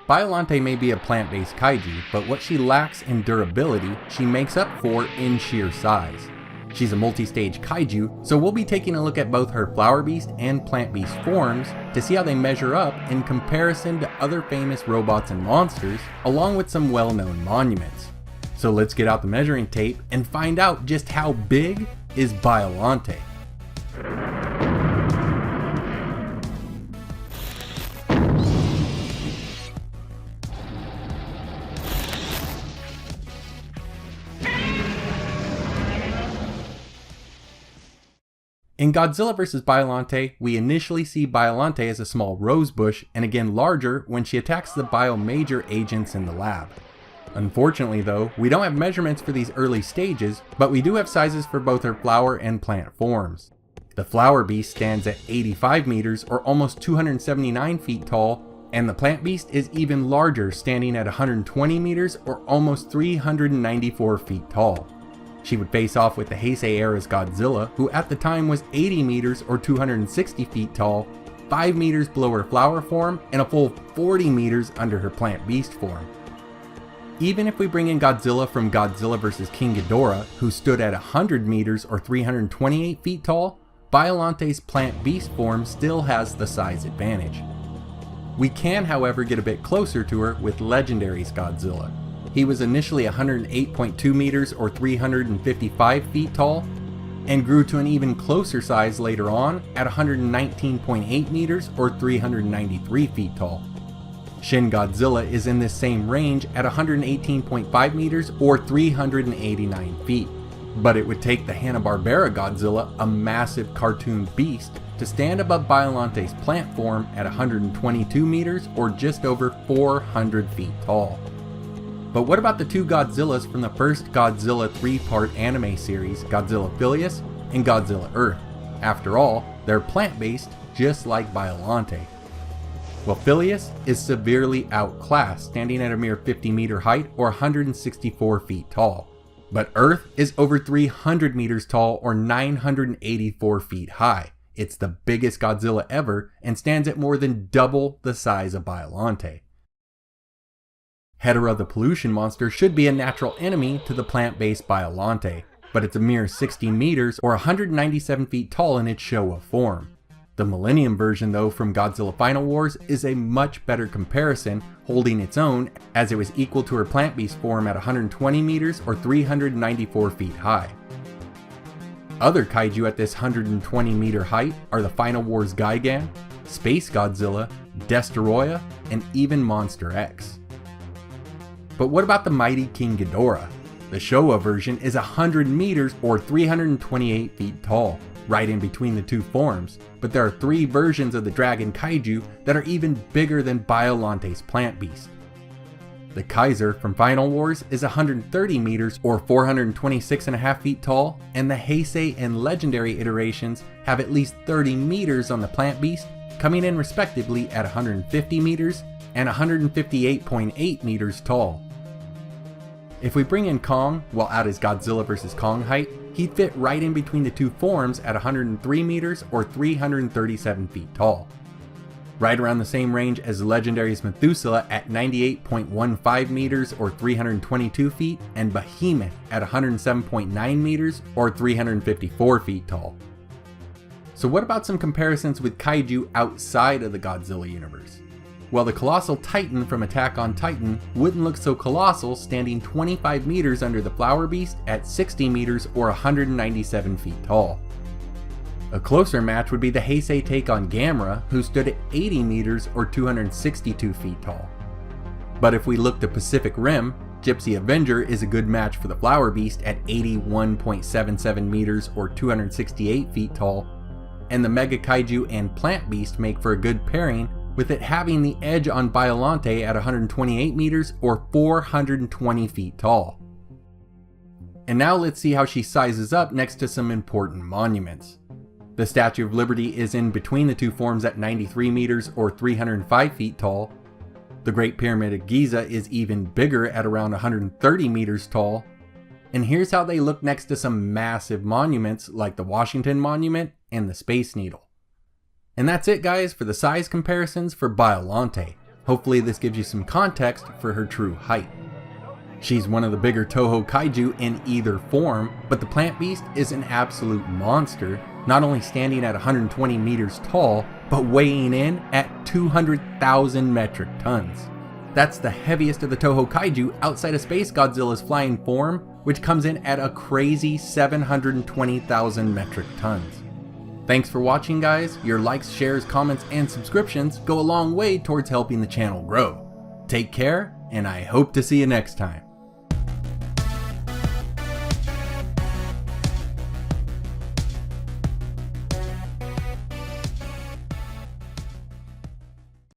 Biollante may be a plant-based kaiju, but what she lacks in durability, she makes up for in sheer size. She's a multi-stage kaiju, so we'll be taking a look at both her flower beast and plant beast forms to see how they measure up in comparison to other famous robots and monsters, along with some well-known monuments. So let's get out the measuring tape and find out just how big is Biollante. In Godzilla vs. Biollante, we initially see Biollante as a small rosebush and again larger when she attacks the Biomajor agents in the lab. Unfortunately though, we don't have measurements for these early stages, but we do have sizes for both her flower and plant forms. The flower beast stands at 85 meters or almost 279 feet tall, and the plant beast is even larger, standing at 120 meters or almost 394 feet tall. She would face off with the Heisei era's Godzilla, who at the time was 80 meters or 260 feet tall, 5 meters below her flower form, and a full 40 meters under her plant beast form. Even if we bring in Godzilla from Godzilla vs. King Hedorah, who stood at 100 meters or 328 feet tall, Biollante's plant beast form still has the size advantage. We can, however, get a bit closer to her with Legendary's Godzilla. He was initially 108.2 meters or 355 feet tall, and grew to an even closer size later on at 119.8 meters or 393 feet tall. Shin Godzilla is in this same range at 118.5 meters or 389 feet, but it would take the Hanna-Barbera Godzilla, a massive cartoon beast, to stand above Biollante's plant form at 122 meters or just over 400 feet tall. But what about the two Godzillas from the first Godzilla 3-part anime series, Godzilla Filius and Godzilla Earth? After all, they're plant-based, just like Biollante. Well, Filius is severely outclassed, standing at a mere 50-meter height or 164 feet tall. But Earth is over 300 meters tall or 984 feet high. It's the biggest Godzilla ever and stands at more than double the size of Biollante. Hedorah the pollution monster should be a natural enemy to the plant-based Biollante, but it's a mere 60 meters or 197 feet tall in its Showa form. The Millennium version though from Godzilla Final Wars is a much better comparison, holding its own as it was equal to her plant beast form at 120 meters or 394 feet high. Other kaiju at this 120 meter height are the Final Wars Gigan, Space Godzilla, Destoroyah, and even Monster X. But what about the mighty King Ghidorah? The Showa version is 100 meters or 328 feet tall, right in between the two forms, but there are 3 versions of the Dragon Kaiju that are even bigger than Biollante's plant beast. The Kaiser from Final Wars is 130 meters or 426.5 feet tall, and the Heisei and Legendary iterations have at least 30 meters on the plant beast, coming in respectively at 150 meters and 158.8 meters tall. If we bring in Kong, while at his Godzilla vs. Kong height, he'd fit right in between the two forms at 103 meters or 337 feet tall. Right around the same range as Legendary's Methuselah at 98.15 meters or 322 feet, and Behemoth at 107.9 meters or 354 feet tall. So what about some comparisons with kaiju outside of the Godzilla universe? Well, the colossal Titan from Attack on Titan wouldn't look so colossal, standing 25 meters under the Flower Beast at 60 meters or 197 feet tall. A closer match would be the Heisei take on Gamera, who stood at 80 meters or 262 feet tall. But if we look to Pacific Rim, Gypsy Avenger is a good match for the Flower Beast at 81.77 meters or 268 feet tall, and the Mega Kaiju and Plant Beast make for a good pairing, with it having the edge on Biollante at 128 meters or 420 feet tall. And now let's see how she sizes up next to some important monuments. The Statue of Liberty is in between the two forms at 93 meters or 305 feet tall. The Great Pyramid of Giza is even bigger at around 130 meters tall. And here's how they look next to some massive monuments like the Washington Monument and the Space Needle. And that's it guys for the size comparisons for Biollante. Hopefully this gives you some context for her true height. She's one of the bigger Toho Kaiju in either form, but the plant beast is an absolute monster, not only standing at 120 meters tall, but weighing in at 200,000 metric tons. That's the heaviest of the Toho Kaiju outside of Space Godzilla's flying form, which comes in at a crazy 720,000 metric tons. Thanks for watching, guys. Your likes, shares, comments, and subscriptions go a long way towards helping the channel grow. Take care, and I hope to see you next time.